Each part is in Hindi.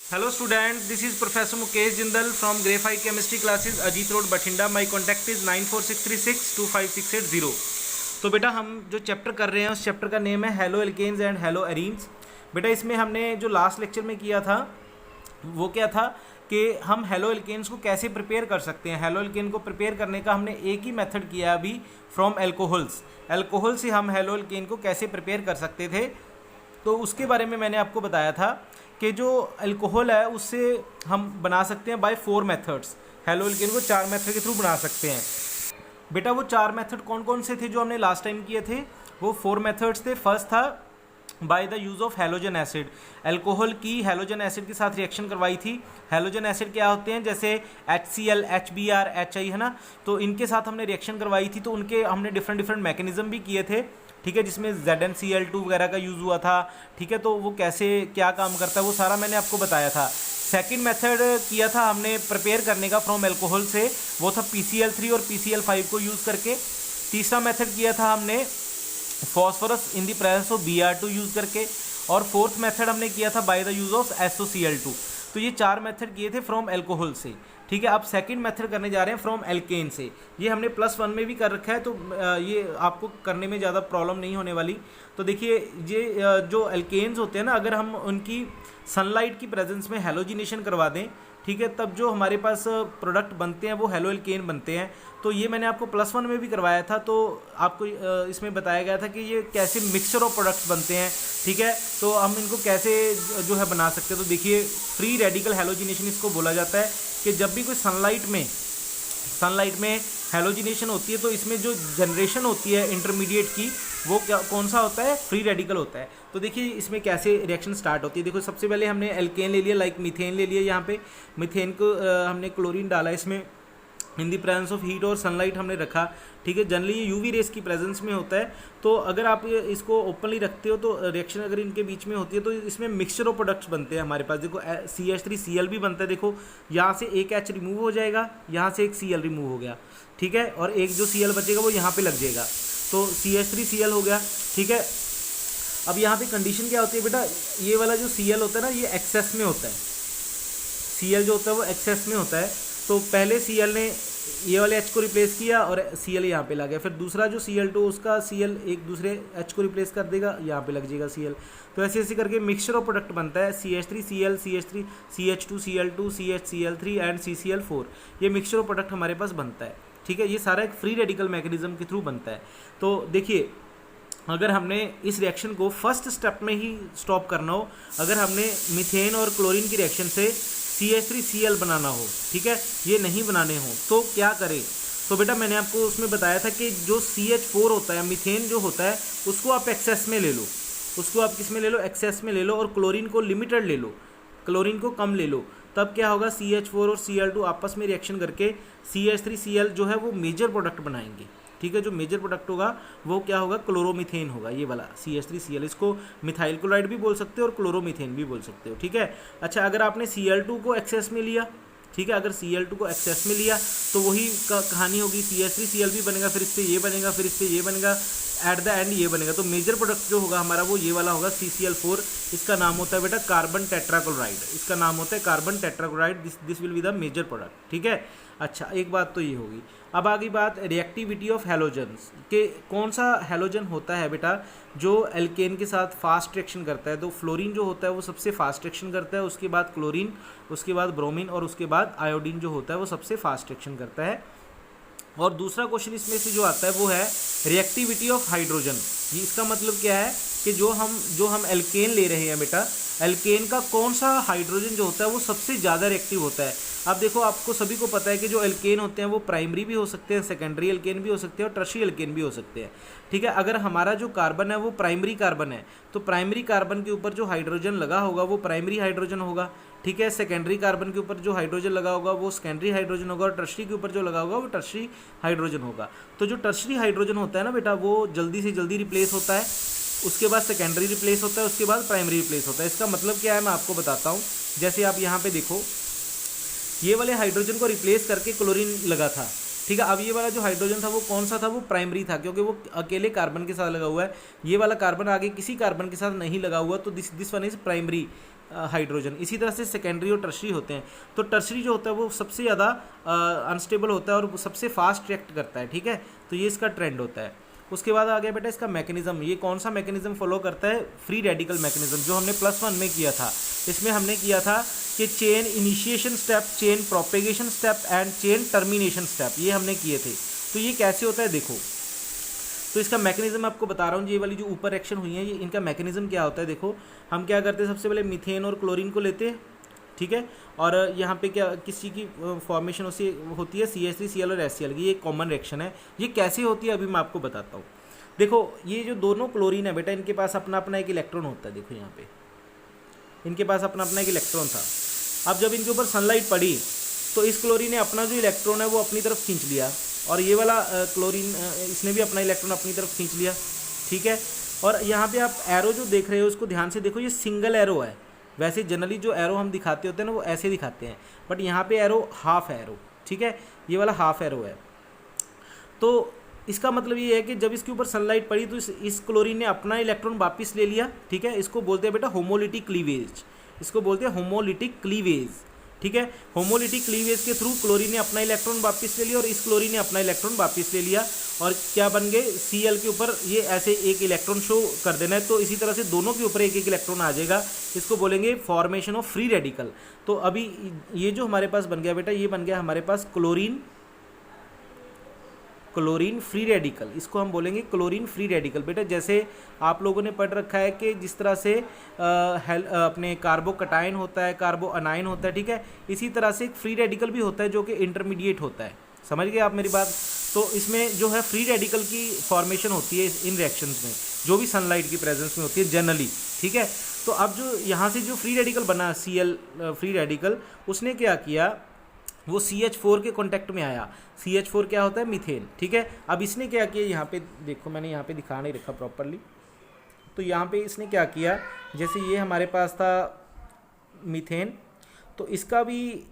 Hello student, this is Professor Mukesh Jindal from Grade 5 Chemistry classes Ajit Road Bathinda. My contact is 9463625680. तो बेटा हम जो चैप्टर कर रहे हैं उस चैप्टर का नेम है haloalkanes and haloarenes. बेटा इसमें हमने जो लास्ट लेक्चर में किया था वो क्या था कि हम हेलो एल्केन्स को कैसे प्रिपेयर कर सकते हैं। हेलो एल्केन को प्रिपेयर करने का हमने एक ही मेथड किया अभी, फ्रॉम एल्कोहल्स। एल्कोहल से हम हेलो एल्केन को कैसे प्रिपेयर कर सकते थे, तो उसके बारे में मैंने आपको बताया था कि जो अल्कोहल है उससे हम बना सकते हैं बाय 4 मेथड्स। हेलो एल्केन को 4 मेथड के थ्रू बना सकते हैं। बेटा वो 4 मेथड कौन कौन से थे जो हमने लास्ट टाइम किए थे? वो 4 मेथड्स थे। फर्स्ट था by the use of halogen acid. Alcohol की हेलोजन एसिड के साथ रिएक्शन करवाई थी। हेलोजन एसिड क्या होते हैं? जैसे HCl, HBr, HI है ना, तो इनके साथ हमने रिएक्शन करवाई थी। तो उनके हमने डिफरेंट मैकेनिज्म भी किए थे, ठीक है, जिसमें ZnCl2 वगैरह का यूज़ हुआ था, ठीक है। तो वो कैसे क्या काम करता है वो सारा मैंने आपको बताया था। सेकंड मेथड किया था हमने प्रिपेयर करने का फ्रॉम अल्कोहल से, वो था PCl3 और PCl5 को यूज़ करके। तीसरा मेथड किया था हमने phosphorus in the presence of Br2 use करके। और फोर्थ मेथड हमने किया था by the use of SOCl2। तो ये 4 मेथड किए थे फ्रॉम अल्कोहल से, ठीक है। अब सेकंड मेथड करने जा रहे हैं फ्रॉम एल्केन से। ये हमने +1 में भी कर रखा है, तो ये आपको करने में ज़्यादा प्रॉब्लम नहीं होने वाली। तो देखिए ये जो एल्केन्स होते हैं ना, अगर हम उनकी सनलाइट की प्रेजेंस में हेलोजिनेशन करवा दें, ठीक है, तब जो हमारे पास प्रोडक्ट बनते हैं वो हेलो एल्केन बनते हैं। तो ये मैंने आपको +1 में भी करवाया था, तो आपको इसमें बताया गया था कि ये कैसे मिक्सचर ऑफ प्रोडक्ट्स बनते हैं, ठीक है। तो हम इनको कैसे जो है बना सकते हैं। तो देखिए फ्री रेडिकल हेलोजिनेशन इसको बोला जाता है कि जब भी कोई सनलाइट में हेलोजिनेशन होती है तो इसमें जो जनरेशन होती है इंटरमीडिएट की, वो क्या कौन सा होता है? फ्री रेडिकल होता है। तो देखिए इसमें कैसे रिएक्शन स्टार्ट होती है। देखो सबसे पहले हमने एल्केन ले लिया, लाइक मीथेन ले लिया। यहाँ पे मीथेन को हमने क्लोरीन डाला इसमें, इन दी प्रेजेंस ऑफ हीट और सनलाइट हमने रखा, ठीक है। जनरली ये यूवी रेस की प्रेजेंस में होता है। तो अगर आप इसको ओपनली रखते हो तो रिएक्शन अगर इनके बीच में होती है तो इसमें मिक्सचर ऑफ प्रोडक्ट्स बनते हैं हमारे पास। देखो CH3Cl भी बनता है। देखो यहाँ से एक H रिमूव हो जाएगा, यहाँ से एक Cl रिमूव हो गया, ठीक है, और एक जो Cl बचेगा वो यहाँ पे लग जाएगा, तो CH3Cl हो गया, ठीक है। अब यहाँ पे कंडीशन क्या होती है बेटा? ये वाला जो Cl होता है ना, ये एक्सेस में होता है। Cl जो होता है वो एक्सेस में होता है। तो पहले Cl ने ये वाले H को रिप्लेस किया और Cl यहाँ पे लग गया। फिर दूसरा जो Cl2 उसका Cl एक दूसरे H को रिप्लेस कर देगा, यहाँ पे लग जाएगा Cl। तो ऐसे ऐसे करके मिक्सचर ऑफ प्रोडक्ट बनता है। CH3Cl, CH3, CH2, Cl2, CHCl3 and CCl4। ये मिक्सचर ऑफ प्रोडक्ट हमारे पास बनता है, ठीक है। ये सारा एक फ्री रेडिकल मैकेनिज्म के थ्रू बनता है। तो देखिए अगर हमने इस रिएक्शन को फर्स्ट स्टेप में ही स्टॉप करना हो, अगर हमने मीथेन और क्लोरीन की रिएक्शन से CH3Cl बनाना हो, ठीक है, ये नहीं बनाने हो, तो क्या करें? तो बेटा मैंने आपको उसमें बताया था कि जो CH4 होता है, मीथेन जो होता है, उसको आप एक्सेस में ले लो। उसको आप किस में ले लो? एक्सेस में ले लो। और क्लोरीन को लिमिटेड ले लो, क्लोरीन को कम ले लो। तब क्या होगा? CH4 और Cl2 आपस में रिएक्शन करके CH3Cl जो है वो मेजर प्रोडक्ट बनाएंगे, ठीक है। जो मेजर प्रोडक्ट होगा वो क्या होगा? क्लोरोमीथेन होगा, ये वाला CH3Cl। इसको मिथाइल क्लोराइड भी बोल सकते हो और क्लोरोमीथेन भी बोल सकते हो, ठीक है। अच्छा, अगर आपने Cl2 को एक्सेस में लिया, ठीक है, अगर Cl2 को एक्सेस में लिया तो वही कहानी होगी, CH3Cl भी बनेगा, फिर इससे ये बनेगा, फिर इससे ये बनेगा, एट द एंड ये बनेगा। तो मेजर प्रोडक्ट जो होगा हमारा वो ये वाला होगा, CCl4। इसका नाम होता है बेटा कार्बन टेट्राक्लोराइड। इसका नाम होता है carbon tetrachloride. This will be the major product, ठीक है। अच्छा, एक बात तो ये होगी। अब आगे बात रिएक्टिविटी ऑफ हेलोजन्स के, कौन सा हेलोजन होता है बेटा जो एल्केन के साथ फास्ट रिएक्शन करता है? तो फ्लोरीन जो होता है वो सबसे फास्ट रिएक्शन करता है, उसके बाद क्लोरीन, उसके बाद ब्रोमीन और उसके बाद आयोडीन जो होता है वो सबसे फास्ट रिएक्शन करता है। और दूसरा क्वेश्चन इसमें से जो आता है वो है रिएक्टिविटी ऑफ हाइड्रोजन। ये इसका मतलब क्या है कि जो हम एल्केन ले रहे हैं बेटा, एल्केन का कौन सा हाइड्रोजन जो होता है वो सबसे ज़्यादा रिएक्टिव होता है। अब देखो आपको सभी को पता है कि जो एल्केन होते हैं वो प्राइमरी भी हो सकते हैं, सेकेंडरी एल्केन भी हो सकते हैं और टर्शियरी एल्केन भी हो सकते हैं, ठीक है। अगर हमारा जो कार्बन है वो प्राइमरी कार्बन है तो प्राइमरी कार्बन के ऊपर जो हाइड्रोजन लगा होगा वो प्राइमरी हाइड्रोजन होगा, ठीक है। सेकेंडरी कार्बन के ऊपर जो हाइड्रोजन लगा होगा वो सेकेंडरी हाइड्रोजन होगा और टर्शरी के ऊपर जो लगा होगा वो टर्शरी हाइड्रोजन होगा। तो जो टर्शरी हाइड्रोजन होता है ना बेटा वो जल्दी से जल्दी रिप्लेस होता है, उसके बाद सेकेंडरी रिप्लेस होता है, उसके बाद प्राइमरी रिप्लेस होता है। इसका मतलब क्या है मैं आपको बताता हूँ। जैसे आप यहाँ पे देखो, ये वाले हाइड्रोजन को रिप्लेस करके क्लोरीन लगा था, ठीक है। अब ये वाला जो हाइड्रोजन था वो कौन सा था? वो प्राइमरी था, क्योंकि वो अकेले कार्बन के साथ लगा हुआ है। ये वाला कार्बन आगे किसी कार्बन के साथ नहीं लगा हुआ, तो this one is primary. Hydrogen. इसी तरह से सेकेंडरी और टर्शरी होते हैं। तो टर्शरी जो होता है वो सबसे ज़्यादा अनस्टेबल होता है और वो सबसे फास्ट रिएक्ट करता है, ठीक है। तो ये इसका ट्रेंड होता है। उसके बाद आ गया बेटा इसका मैकेनिज्म। ये कौन सा मैकेनिज्म फॉलो करता है? फ्री रेडिकल मैकेनिज्म, जो हमने +1 में किया था। इसमें हमने किया था कि chain initiation step, chain propagation step and chain termination step, ये हमने किए थे। तो ये कैसे होता है देखो, तो इसका मैकेनिज्म आपको बता रहा हूँ। ये वाली जो ऊपर रिएक्शन हुई है, ये इनका मैकेनिज्म क्या होता है देखो। हम क्या करते हैं, सबसे पहले मीथेन और क्लोरीन को लेते हैं, ठीक है। और यहाँ पे क्या किस चीज़ की फॉर्मेशन होती है? CH3Cl और HCl की। ये कॉमन रिएक्शन है। ये कैसे होती है अभी मैं आपको बताता हूँ। देखो ये जो दोनों क्लोरीन है बेटा, इनके पास अपना अपना एक इलेक्ट्रॉन होता है। देखो यहाँ पे इनके पास अपना अपना एक इलेक्ट्रॉन था। अब जब इनके ऊपर सनलाइट पड़ी तो इस क्लोरीन ने अपना जो इलेक्ट्रॉन है वो अपनी तरफ खींच लिया, और ये वाला क्लोरीन इसने भी अपना इलेक्ट्रॉन अपनी तरफ खींच लिया, ठीक है। और यहाँ पे आप एरो जो देख रहे हो उसको ध्यान से देखो, ये सिंगल एरो है। वैसे जनरली जो एरो हम दिखाते होते हैं ना वो ऐसे दिखाते हैं, बट यहाँ पे एरो हाफ एरो, ठीक है। ये वाला हाफ एरो है। तो इसका मतलब ये है कि जब इसके ऊपर सनलाइट पड़ी तो इस क्लोरीन ने अपना इलेक्ट्रॉन वापस ले लिया, ठीक है। इसको बोलते हैं बेटा होमोलिटिक क्लीवेज, इसको बोलते हैं होमोलिटिक क्लीवेज, ठीक है। होमोलिटिक क्लीवेज के थ्रू क्लोरीन ने अपना इलेक्ट्रॉन वापस ले लिया और इस क्लोरीन ने अपना इलेक्ट्रॉन वापस ले लिया, और क्या बन गए? Cl के ऊपर ये ऐसे एक इलेक्ट्रॉन शो कर देना है। तो इसी तरह से दोनों के ऊपर एक एक इलेक्ट्रॉन आ जाएगा। इसको बोलेंगे फॉर्मेशन ऑफ फ्री रेडिकल। तो अभी ये जो हमारे पास बन गया बेटा, ये बन गया हमारे पास क्लोरीन फ्री रेडिकल। इसको हम बोलेंगे क्लोरीन फ्री रेडिकल। बेटा जैसे आप लोगों ने पढ़ रखा है कि जिस तरह से अपने कार्बोकटायन होता है, कार्बो अनायन होता है, ठीक है, इसी तरह से एक फ्री रेडिकल भी होता है जो कि इंटरमीडिएट होता है। समझ गए आप मेरी बात? तो इसमें जो है फ्री रेडिकल की फॉर्मेशन होती है इन रिएक्शंस में, जो भी सनलाइट की प्रेजेंस में होती है जनरली, ठीक है। तो अब जो यहाँ से जो फ्री रेडिकल बना Cl फ्री रेडिकल, उसने क्या किया, वो CH4 के कांटेक्ट में आया। CH4 क्या होता है? मीथेन, ठीक है। अब इसने क्या किया, यहाँ पे देखो मैंने यहाँ पे दिखा नहीं रखा प्रॉपरली, तो यहाँ पे इसने क्या किया, जैसे ये हमारे पास था मीथेन, तो इसका भी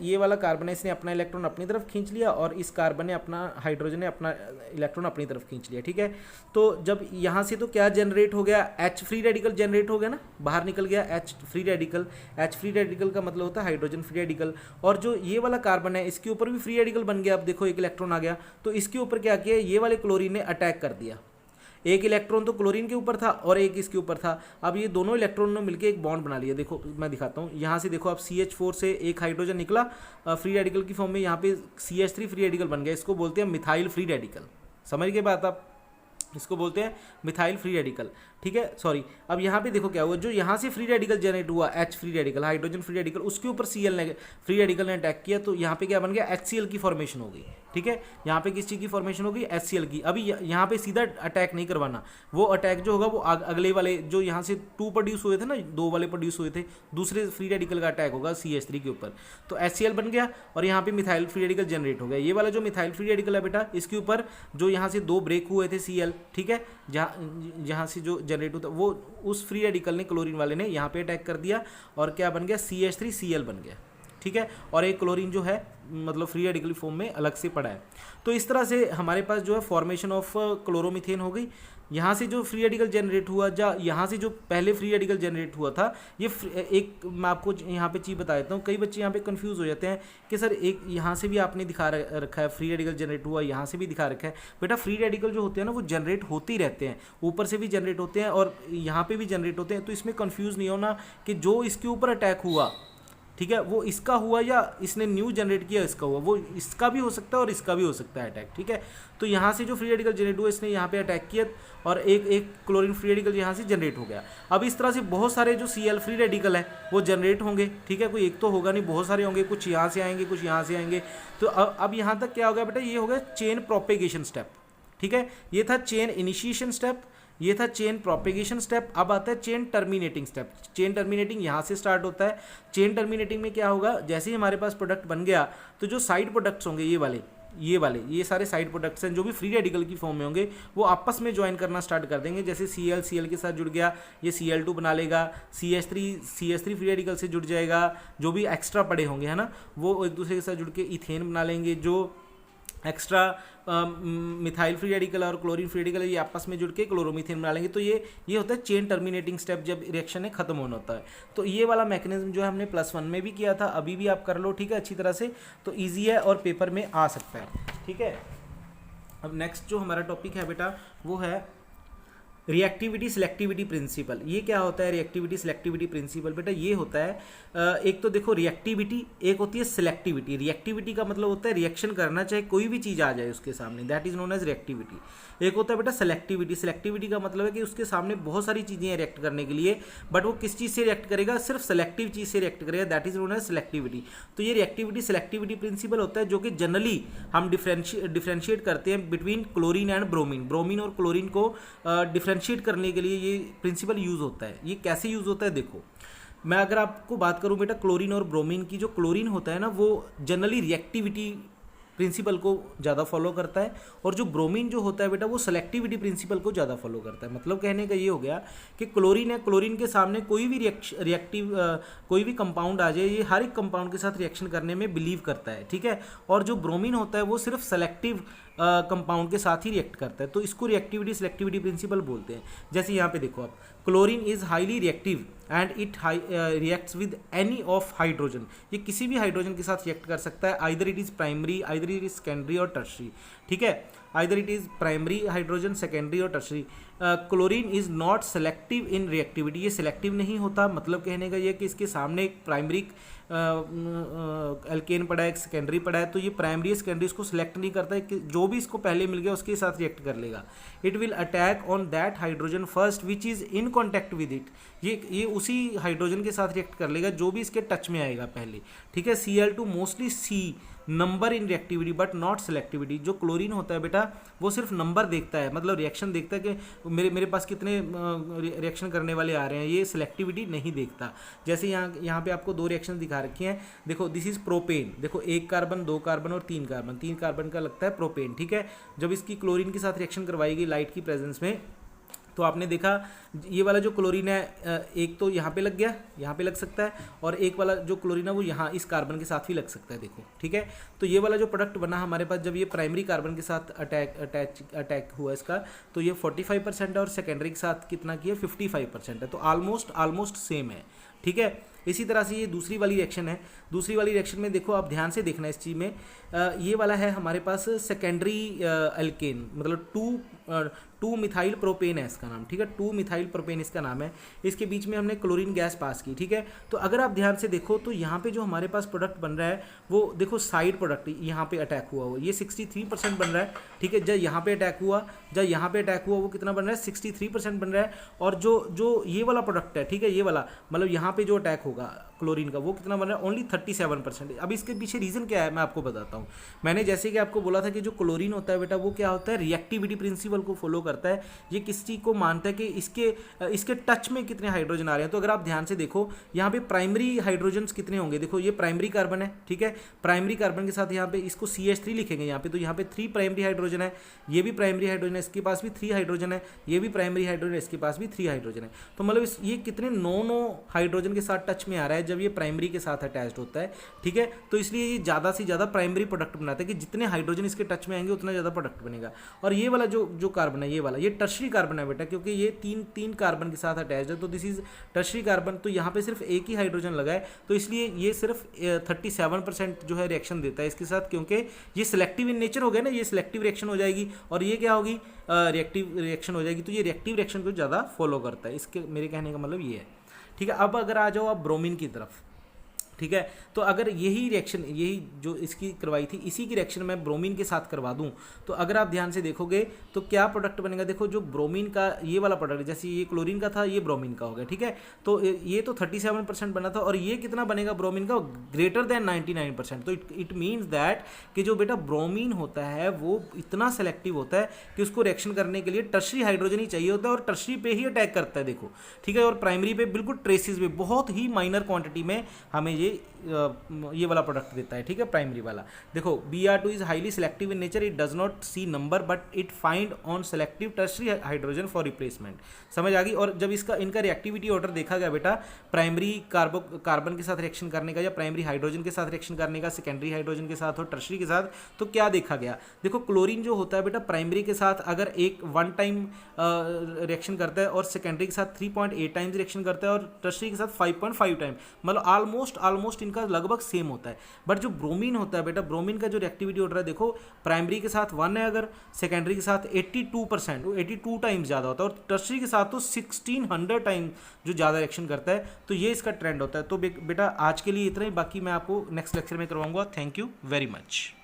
ये वाला कार्बन है, इसने अपना इलेक्ट्रॉन अपनी तरफ खींच लिया और इस कार्बन ने अपना, हाइड्रोजन ने अपना इलेक्ट्रॉन अपनी तरफ खींच लिया, ठीक है। तो जब यहाँ से तो क्या जनरेट हो गया? H फ्री रेडिकल जनरेट हो गया ना, बाहर निकल गया H free radical. H free radical का मतलब होता है हाइड्रोजन फ्री रेडिकल। और जो ये वाला कार्बन है इसके ऊपर भी फ्री रेडिकल बन गया। अब देखो एक इलेक्ट्रॉन आ गया, तो इसके ऊपर क्या किया, ये वाले क्लोरीन ने अटैक कर दिया। एक इलेक्ट्रॉन तो क्लोरीन के ऊपर था और एक इसके ऊपर था। अब ये दोनों इलेक्ट्रॉन ने मिलकर एक बॉन्ड बना लिया। देखो मैं दिखाता हूँ, यहाँ से देखो आप CH4 से एक हाइड्रोजन निकला फ्री रेडिकल की फॉर्म में, यहाँ पे CH3 फ्री रेडिकल बन गया। इसको बोलते हैं मिथाइल फ्री रेडिकल। समझ गए बात आप? इसको बोलते हैं मिथाइल फ्री रेडिकल, ठीक है। सॉरी, अब यहाँ पे देखो क्या हुआ, जो यहाँ से फ्री रेडिकल जनरेट हुआ H free radical, hydrogen free radical, उसके ऊपर Cl ने फ्री रेडिकल ने अटैक किया, तो यहाँ पे क्या बन गया? HCl की फॉर्मेशन हो गई, ठीक है। यहाँ पे किस चीज़ की फॉर्मेशन होगी? HCl की। अभी यहाँ पे सीधा अटैक नहीं करवाना, वो अटैक जो होगा वो अगले वाले जो यहाँ से 2 प्रोड्यूस हुए थे ना, 2 वाले प्रोड्यूस हुए थे, दूसरे फ्री रेडिकल का अटैक होगा CH3 के ऊपर, तो HCl बन गया और यहाँ पे मिथाइल फ्री रेडिकल जनरेट हो गया। ये वाला जो मिथाइल फ्री रेडिकल है बेटा, इसके ऊपर जो यहाँ से 2 ब्रेक हुए थे Cl, ठीक है, जहाँ से जो जनरेट होता वो उस फ्री रेडिकल ने, क्लोरीन वाले ने यहाँ पे अटैक कर दिया और क्या बन गया? CH3Cl बन गया, ठीक है। और एक क्लोरीन जो है मतलब फ्री रेडिकल फॉर्म में अलग से पड़ा है। तो इस तरह से हमारे पास जो है फॉर्मेशन ऑफ क्लोरोमीथेन हो गई। यहाँ से जो फ्री रेडिकल जनरेट हुआ, यहाँ से जो पहले फ्री रेडिकल जनरेट हुआ था, ये एक मैं आपको यहाँ पे चीज़ बता देता हूँ। कई बच्चे यहाँ पे कंफ्यूज हो जाते हैं कि सर एक यहाँ से भी आपने दिखा रखा है फ्री रेडिकल जनरेट हुआ, यहाँ से भी दिखा रखा है। बेटा फ्री रेडिकल जो होते हैं ना वो जनरेट होते ही रहते हैं, ऊपर से भी जनरेट होते हैं और यहाँ पे भी जनरेट होते हैं। तो इसमें कंफ्यूज नहीं होना कि जो इसके ऊपर अटैक हुआ, ठीक है, वो इसका हुआ या इसने न्यू जनरेट किया इसका हुआ, वो इसका भी हो सकता है और इसका भी हो सकता है अटैक, ठीक है। तो यहाँ से जो फ्री रेडिकल जनरेट हुआ इसने यहाँ पे अटैक किया और एक क्लोरीन फ्री रेडिकल यहाँ से जनरेट हो गया। अब इस तरह से बहुत सारे जो Cl फ्री रेडिकल है वो जनरेट होंगे, ठीक है, कोई एक तो होगा नहीं, बहुत सारे होंगे, कुछ यहाँ से आएंगे, कुछ यहाँ से आएंगे। तो अब यहाँ तक क्या हो गया बेटा, ये हो गया चेन प्रोपेगेशन स्टेप, ठीक है। ये था चेन इनिशिएशन स्टेप, ये था चेन प्रोपेगेशन स्टेप। अब आता है chain terminating step. Chain terminating यहाँ से स्टार्ट होता है। चेन टर्मिनेटिंग में क्या होगा, जैसे ही हमारे पास प्रोडक्ट बन गया तो जो साइड प्रोडक्ट्स होंगे ये सारे साइड प्रोडक्ट्स हैं जो भी फ्री रेडिकल की फॉर्म में होंगे, वो आपस में ज्वाइन करना स्टार्ट कर देंगे। जैसे Cl के साथ जुड़ गया, ये Cl2 बना लेगा, CH3 फ्री रेडिकल से जुड़ जाएगा, जो भी एक्स्ट्रा पड़े होंगे है ना, वो एक दूसरे के साथ जुड़ के इथेन बना लेंगे, जो एक्स्ट्रा मिथाइल फ्री रेडिकल और क्लोरीन फ्री रेडिकल ये आपस में जुड़ के क्लोरोमीथेन बना लेंगे। तो ये होता है चेन टर्मिनेटिंग स्टेप जब रिएक्शन है खत्म होना होता है। तो ये वाला मैकेनिज्म जो है हमने +1 में भी किया था, अभी भी आप कर लो, ठीक है, अच्छी तरह से। तो ईजी है और पेपर में आ सकता है, ठीक है। अब नेक्स्ट जो हमारा टॉपिक है बेटा वो है रिएक्टिविटी सिलेक्टिविटी प्रिंसिपल। ये क्या होता है रिएक्टिविटी सिलेक्टिविटी प्रिंसिपल? बेटा ये होता है एक तो देखो रिएक्टिविटी, एक होती है सिलेक्टिविटी। रिएक्टिविटी का मतलब होता है रिएक्शन करना चाहे कोई भी चीज़ आ जाए उसके सामने, that is known as reactivity. एक होता है बेटा सेलेक्टिविटी। सेलेक्टिविटी का मतलब है कि उसके सामने बहुत सारी चीज़ें रिएक्ट करने के लिए, बट वो किस चीज़ से रिएक्ट करेगा? सिर्फ सेलेक्टिव चीज़ से रिएक्ट करेगा, that is known as selectivity. तो ये रिएक्टिविटी सेलेक्टिविटी प्रिंसिपल होता है जो कि जनरली हम डिफ्रेंशिएट करते हैं between chlorine and bromine. Bromine और क्लोरीन को डिफ्रेंशिएट करने के लिए ये प्रिंसिपल यूज़ होता है। ये कैसे यूज़ होता है देखो, मैं अगर आपको बात करूं बेटा क्लोरीन और ब्रोमीन की, जो क्लोरीन होता है ना वो जनरली रिएक्टिविटी प्रिंसिपल को ज़्यादा फॉलो करता है, और जो ब्रोमीन जो होता है बेटा वो सेलेक्टिविटी प्रिंसिपल को ज़्यादा फॉलो करता है। मतलब कहने का ये हो गया कि क्लोरीन है, क्लोरीन के सामने कोई भी कोई भी कंपाउंड आ जाए, ये हर एक कंपाउंड के साथ रिएक्शन करने में बिलीव करता है, ठीक है। और जो ब्रोमीन होता है वो सिर्फ सेलेक्टिव कंपाउंड के साथ ही रिएक्ट करता है। तो इसको रिएक्टिविटी सिलेक्टिविटी प्रिंसिपल बोलते हैं। जैसे यहाँ पे देखो आप, chlorine is highly reactive and it reacts with any of hydrogen. ये किसी भी हाइड्रोजन के साथ रिएक्ट कर सकता है, either it is primary, either it is secondary और टर्शरी, ठीक है। Either it is primary hydrogen, secondary और tertiary. Chlorine is not selective in reactivity. ये सेलेक्टिव नहीं होता, मतलब कहने का ये कि इसके सामने एक प्राइमरी एल्केन पड़ा है, एक सेकेंडरी पड़ा है, तो ये प्राइमरी सेकेंडरी इसको सेलेक्ट नहीं करता है कि जो भी इसको पहले मिल गया उसके साथ रिएक्ट कर लेगा। It will attack on that hydrogen first which is in contact with it. ये उसी हाइड्रोजन के साथ रिएक्ट कर लेगा जो भी इसके टच में आएगा पहले, ठीक है। Cl2 mostly see number in reactivity but not selectivity. जो क्लोरीन होता है बेटा वो सिर्फ नंबर देखता है, मतलब रिएक्शन देखता है कि मेरे पास कितने रिएक्शन करने वाले आ रहे हैं, ये सेलेक्टिविटी नहीं देखता। जैसे यहाँ पे आपको 2 रिएक्शन दिखा रखी हैं, देखो दिस इज प्रोपेन, देखो 1 कार्बन 2 कार्बन और 3 कार्बन, 3 कार्बन का लगता है प्रोपेन, ठीक है। जब इसकी क्लोरीन के साथ रिएक्शन करवाएगी लाइट की प्रेजेंस में, तो आपने देखा ये वाला जो क्लोरीन है एक तो यहाँ पे लग गया, यहाँ पे लग सकता है, और एक वाला जो क्लोरीन है वो यहाँ इस कार्बन के साथ भी लग सकता है, देखो, ठीक है। तो ये वाला जो प्रोडक्ट बना हमारे पास, जब ये प्राइमरी कार्बन के साथ अटैक हुआ इसका, तो ये 45% है, और सेकेंडरी के साथ कितना किया 55% है। तो ऑलमोस्ट सेम है, ठीक है। इसी तरह से ये दूसरी वाली रिएक्शन है। दूसरी वाली रिएक्शन में देखो आप ध्यान से देखना इस चीज़ में, ये वाला है हमारे पास सेकेंडरी एल्केन, मतलब 2 मिथाइल प्रोपेन है इसका नाम, ठीक है। 2 मिथाइल प्रोपेन इसका नाम है। इसके बीच में हमने क्लोरीन गैस पास की, ठीक है। तो अगर आप ध्यान से देखो तो यहाँ पे जो हमारे पास प्रोडक्ट बन रहा है वो देखो साइड प्रोडक्ट यहाँ पे अटैक हुआ ये 63% बन रहा है, ठीक है। जब यहाँ पे अटैक हुआ वो कितना बन रहा है 63% बन रहा है। और जो ये वाला प्रोडक्ट है, ठीक है, ये वाला मतलब यहाँ पे जो अटैक होगा क्लोरीन का वो कितना बन रहा है ओनली 37%। अब इसके पीछे रीज़न क्या है मैं आपको बताता हूँ। मैंने जैसे कि आपको बोला था कि जो क्लोरीन होता है बेटा वो क्या होता है रिएक्टिविटी प्रिंसिपल को फॉलो करता है। ये किस चीज़ को मानता है कि इसके टच में कितने हाइड्रोजन आ रहे हैं। तो अगर आप ध्यान से देखो यहाँ पे प्राइमरी हाइड्रोजन्स कितने होंगे, देखो ये प्राइमरी कार्बन है, ठीक है। प्राइमरी कार्बन के साथ यहाँ पे इसको CH3 लिखेंगे यहाँ पे, तो यहाँ पे 3 प्राइमरी हाइड्रोजन है, ये भी प्राइमरी हाइड्रोजन है, इसके पास भी 3 हाइड्रोजन है, ये भी प्राइमरी हाइड्रोजन है, इसके पास भी 3 हाइड्रोजन है। तो मतलब ये कितने 9 हाइड्रोजन के साथ टच में आ रहा है जब ये प्राइमरी के साथ अटैच्ड होता है, ठीक है। तो इसलिए ये ज़्यादा से ज़्यादा प्राइमरी प्रोडक्ट बनाता है कि जितने हाइड्रोजन इसके टच में आएंगे उतना ज़्यादा प्रोडक्ट बनेगा। और ये वाला जो कार्बन है, ये वाला ये टर्शरी कार्बन है बेटा, क्योंकि ये तीन कार्बन के साथ अटैच्ड है, तो दिस इज टर्शरी कार्बन। तो यहाँ पे सिर्फ एक ही हाइड्रोजन लगा है, तो इसलिए ये सिर्फ 37% जो है रिएक्शन देता है इसके साथ, क्योंकि ये सिलेक्टिव इन नेचर हो गया ना, ये सिलेक्टिव रिएक्शन हो जाएगी और ये क्या होगी रिएक्टिव रिएक्शन हो जाएगी। तो ये रिएक्टिव रिएक्शन को ज़्यादा फॉलो करता है, इसके मेरे कहने का मतलब ये है, ठीक है। अब अगर आ जाओ आप ब्रोमीन की तरफ, ठीक है। तो अगर यही रिएक्शन यही जो इसकी करवाई थी इसी की रिएक्शन मैं ब्रोमीन के साथ करवा दूं, तो अगर आप ध्यान से देखोगे तो क्या प्रोडक्ट बनेगा। देखो जो ब्रोमीन का ये वाला प्रोडक्ट, जैसे ये क्लोरीन का था ये ब्रोमीन का हो गया, ठीक है। तो ये तो 37% बना था, और ये कितना बनेगा ब्रोमीन का ग्रेटर देन 99%। तो इट मीन्स दैट कि जो बेटा ब्रोमीन होता है वो इतना सेलेक्टिव होता है कि उसको रिएक्शन करने के लिए टर्शरी हाइड्रोजन ही चाहिए होता है, और टर्शरी पे ही अटैक करता है, देखो, ठीक है। और प्राइमरी पे बिल्कुल ट्रेसिस में बहुत ही माइनर क्वांटिटी में हमें ये ये वाला प्रोडक्ट देता है, ठीक है, प्राइमरी वाला। देखो Br2 is highly selective in nature, it does not see number but it find on selective tertiary hydrogen for replacement. समझ आ गई। और जब इनका रिएक्टिविटी ऑर्डर देखा गया बेटा, प्राइमरी कार्बन के साथ रिएक्शन करने का या प्राइमरी हाइड्रोजन के साथ रिएक्शन करने का, सेकेंडरी हाइड्रोजन के साथ और टर्शरी के साथ, तो क्या देखा गया? देखो क्लोरीन जो होता है बेटा, प्राइमरी के साथ अगर एक 1 टाइम रिएक्शन करता है और सेकेंडरी के साथ 3.8 टाइम्स रिएक्शन करता है और टर्शरी के साथ 5.5 टाइम, मतलब ऑलमोस्ट इनका लगभग सेम होता है। बट जो ब्रोमीन होता है बेटा, ब्रोमीन का जो रिएक्टिविटी ऑर्डर है, देखो प्राइमरी के साथ 1 है, अगर सेकेंडरी के साथ 82%, 82 टाइम्स ज़्यादा होता है, और टर्शरी के साथ तो 1600 टाइम जो ज़्यादा रिएक्शन करता है। तो ये इसका ट्रेंड होता है। तो बेटा आज के लिए इतना ही, बाकी मैं आपको नेक्स्ट लेक्चर में करवाऊंगा। Thank you very much.